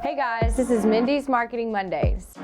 Hey guys, this is Mindy's Marketing Mondays.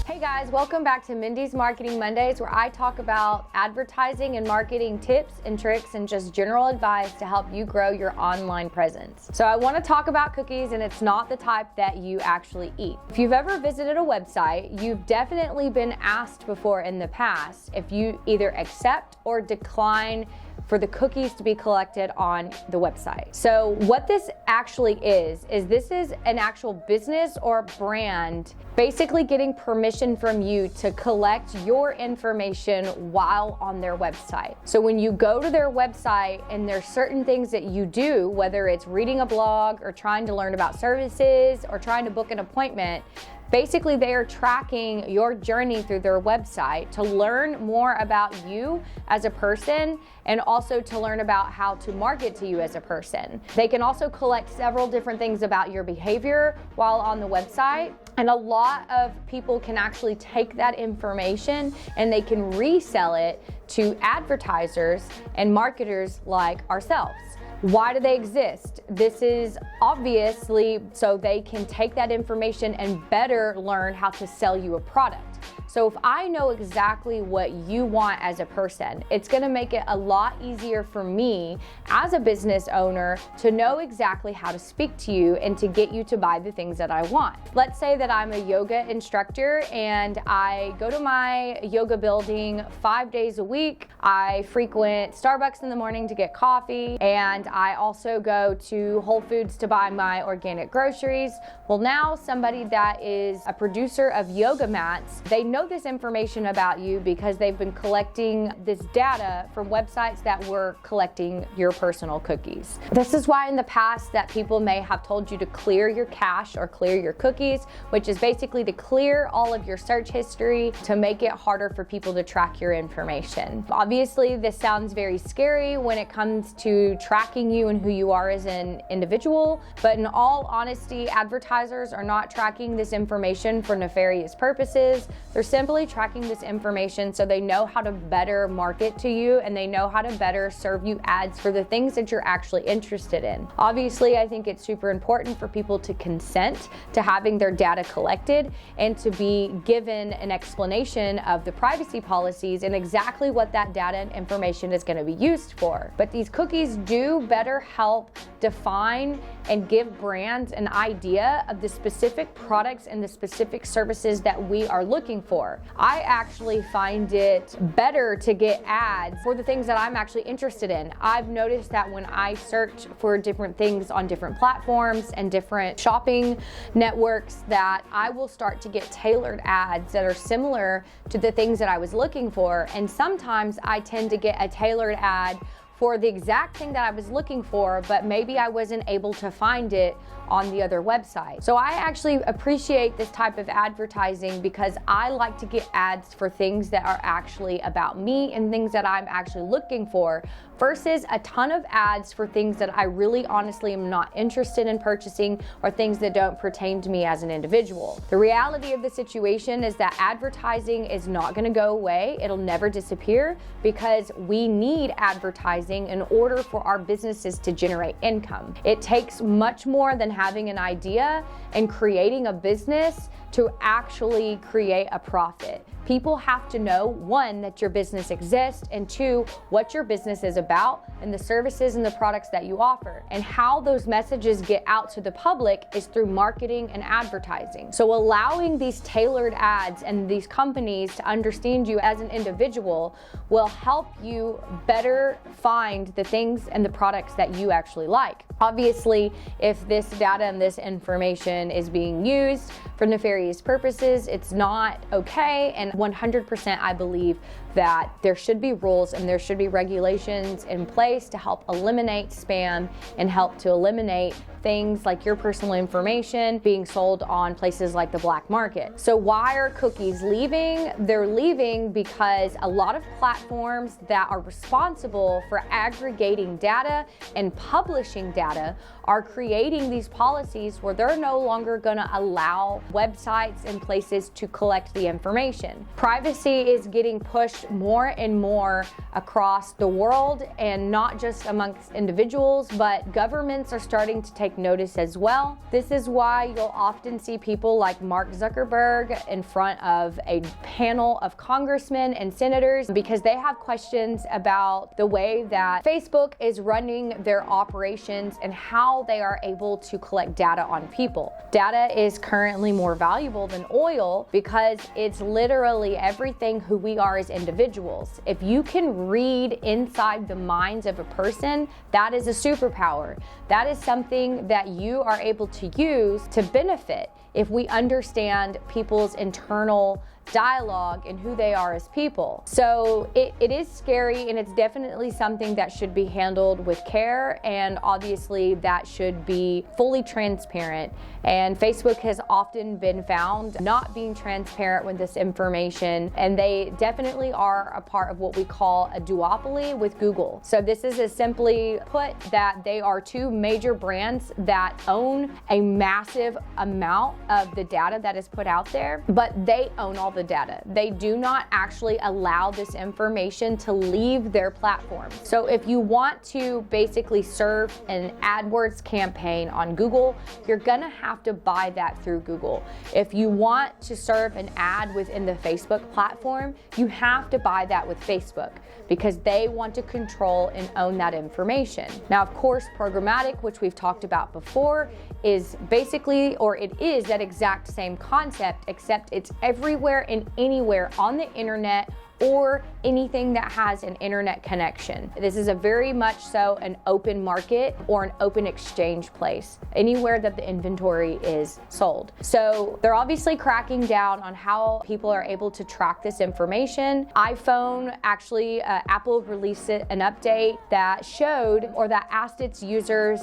Hey guys, welcome back to Mindy's Marketing Mondays, where I talk about advertising and marketing tips and tricks and just general advice to help you grow your online presence. So I want to talk about cookies, and it's not the type that you actually eat. If you've ever visited a website, you've definitely been asked before in the past if you either accept or decline for the cookies to be collected on the website. So what this actually is this is an actual business or brand basically getting permission from you to collect your information while on their website. So when you go to their website and there's certain things that you do, whether it's reading a blog or trying to learn about services or trying to book an appointment, basically, they are tracking your journey through their website to learn more about you as a person and also to learn about how to market to you as a person. They can also collect several different things about your behavior while on the website. And a lot of people can actually take that information and they can resell it to advertisers and marketers like ourselves. Why do they exist? This is obviously so they can take that information and better learn how to sell you a product. So if I know exactly what you want as a person, it's gonna make it a lot easier for me as a business owner to know exactly how to speak to you and to get you to buy the things that I want. Let's say that I'm a yoga instructor and I go to my yoga building 5 days a week. I frequent Starbucks in the morning to get coffee, and I also go to Whole Foods to buy my organic groceries. Well, now somebody that is a producer of yoga mats, they know this information about you because they've been collecting this data from websites that were collecting your personal cookies. This is why in the past that people may have told you to clear your cache or clear your cookies, which is basically to clear all of your search history to make it harder for people to track your information. Obviously, this sounds very scary when it comes to tracking you and who you are as an individual, but in all honesty, advertisers are not tracking this information for nefarious purposes. They're simply tracking this information so they know how to better market to you and they know how to better serve you ads for the things that you're actually interested in. Obviously, I think it's super important for people to consent to having their data collected and to be given an explanation of the privacy policies and exactly what that data and information is going to be used for. But these cookies do better help define and give brands an idea of the specific products and the specific services that we are looking for. I actually find it better to get ads for the things that I'm actually interested in. I've noticed that when I search for different things on different platforms and different shopping networks, that I will start to get tailored ads that are similar to the things that I was looking for. And sometimes I tend to get a tailored ad for the exact thing that I was looking for, but maybe I wasn't able to find it on the other website. So I actually appreciate this type of advertising because I like to get ads for things that are actually about me and things that I'm actually looking for versus a ton of ads for things that I really honestly am not interested in purchasing or things that don't pertain to me as an individual. The reality of the situation is that advertising is not gonna go away. It'll never disappear because we need advertising in order for our businesses to generate income. It takes much more than having an idea and creating a business to actually create a profit. People have to know, one, that your business exists, and two, what your business is about and the services and the products that you offer. And how those messages get out to the public is through marketing and advertising. So allowing these tailored ads and these companies to understand you as an individual will help you better find the things and the products that you actually like. Obviously, if this data and this information is being used for nefarious purposes, it's not okay, and 100% I believe that there should be rules and there should be regulations in place to help eliminate spam and help to eliminate things like your personal information being sold on places like the black market. So why are cookies leaving? They're leaving because a lot of platforms that are responsible for aggregating data and publishing data are creating these policies where they're no longer going to allow websites and places to collect the information. Privacy is getting pushed push more and more across the world, and not just amongst individuals, but governments are starting to take notice as well. This is why you'll often see people like Mark Zuckerberg in front of a panel of congressmen and senators, because they have questions about the way that Facebook is running their operations and how they are able to collect data on people. Data is currently more valuable than oil because it's literally everything who we are as individuals. If you can read inside the minds of a person, that is a superpower. That is something that you are able to use to benefit if we understand people's internal dialogue and who they are as people. So it is scary, and it's definitely something that should be handled with care, and obviously that should be fully transparent. And Facebook has often been found not being transparent with this information, and they definitely are a part of what we call a duopoly with Google. So this is as simply put that they are two major brands that own a massive amount of the data that is put out there, but they own all the data. They do not actually allow this information to leave their platform. So if you want to basically serve an AdWords campaign on Google, you're gonna have to buy that through Google. If you want to serve an ad within the Facebook platform, you have to buy that with Facebook, because they want to control and own that information. Now, of course, programmatic, which we've talked about before, is basically, or it is that exact same concept, except it's everywhere and anywhere on the internet or anything that has an internet connection. This is a very much so an open market or an open exchange place, anywhere that the inventory is sold. So they're obviously cracking down on how people are able to track this information. iPhone, actually, Apple released an update that showed, or that asked its users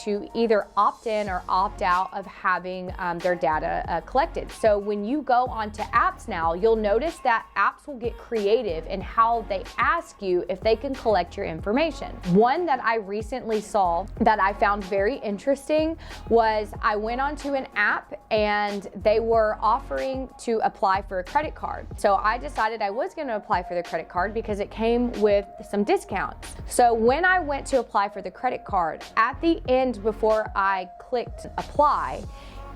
to either opt in or opt out of having their data collected. So when you go onto apps now, you'll notice that apps will get creative in how they ask you if they can collect your information. One that I recently saw that I found very interesting was I went onto an app and they were offering to apply for a credit card. So I decided I was going to apply for the credit card because it came with some discounts. So when I went to apply for the credit card, at the end before I clicked apply,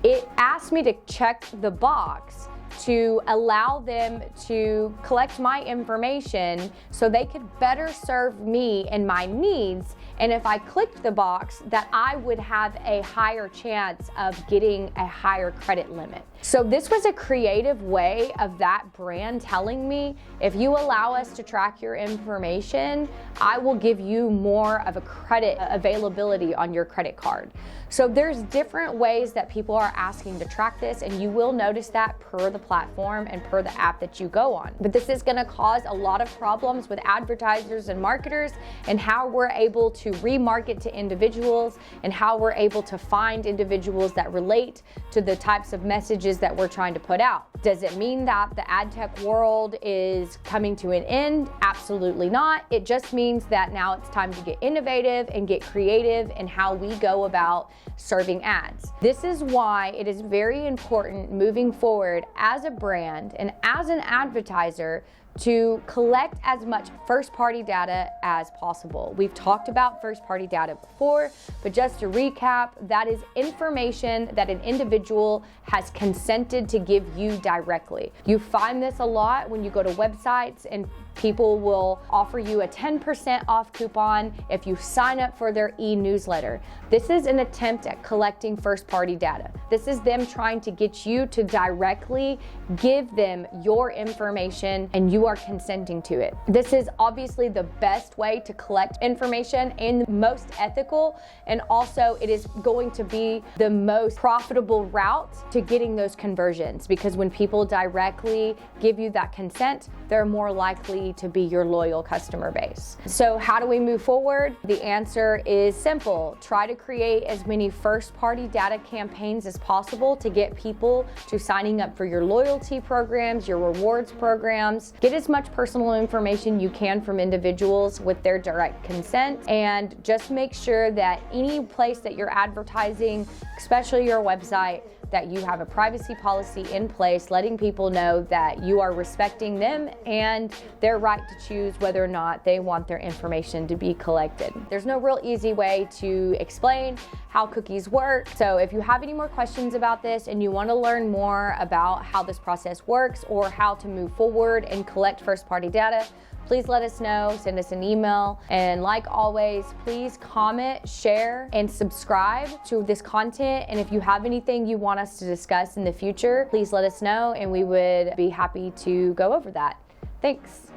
it asked me to check the box to allow them to collect my information so they could better serve me and my needs. And if I clicked the box, that I would have a higher chance of getting a higher credit limit. So this was a creative way of that brand telling me, if you allow us to track your information, I will give you more of a credit availability on your credit card. So there's different ways that people are asking to track this, and you will notice that per the platform and per the app that you go on. But this is gonna cause a lot of problems with advertisers and marketers, and how we're able to remarket to individuals, and how we're able to find individuals that relate to the types of messages that we're trying to put out. Does it mean that the ad tech world is coming to an end? Absolutely not. It just means that now it's time to get innovative and get creative in how we go about serving ads. This is why it is very important moving forward as a brand and as an advertiser to collect as much first-party data as possible. We've talked about first-party data before, but just to recap, that is information that an individual has consented to give you directly. You find this a lot when you go to websites and people will offer you a 10% off coupon if you sign up for their e-newsletter. This is an attempt at collecting first-party data. This is them trying to get you to directly give them your information, and you are consenting to it. This is obviously the best way to collect information and the most ethical, and also it is going to be the most profitable route to getting those conversions, because when people directly give you that consent, they're more likely to be your loyal customer base. So how do we move forward? The answer is simple. Try to create as many first-party data campaigns as possible to get people to signing up for your loyalty programs, your rewards programs. Get as much personal information you can from individuals with their direct consent, and just make sure that any place that you're advertising, especially your website, that you have a privacy policy in place, letting people know that you are respecting them and their right to choose whether or not they want their information to be collected. There's no real easy way to explain how cookies work. So if you have any more questions about this and you want to learn more about how this process works or how to move forward and collect first-party data, please let us know, send us an email, and like always, please comment, share, and subscribe to this content. And if you have anything you want us to discuss in the future, please let us know and we would be happy to go over that. Thanks.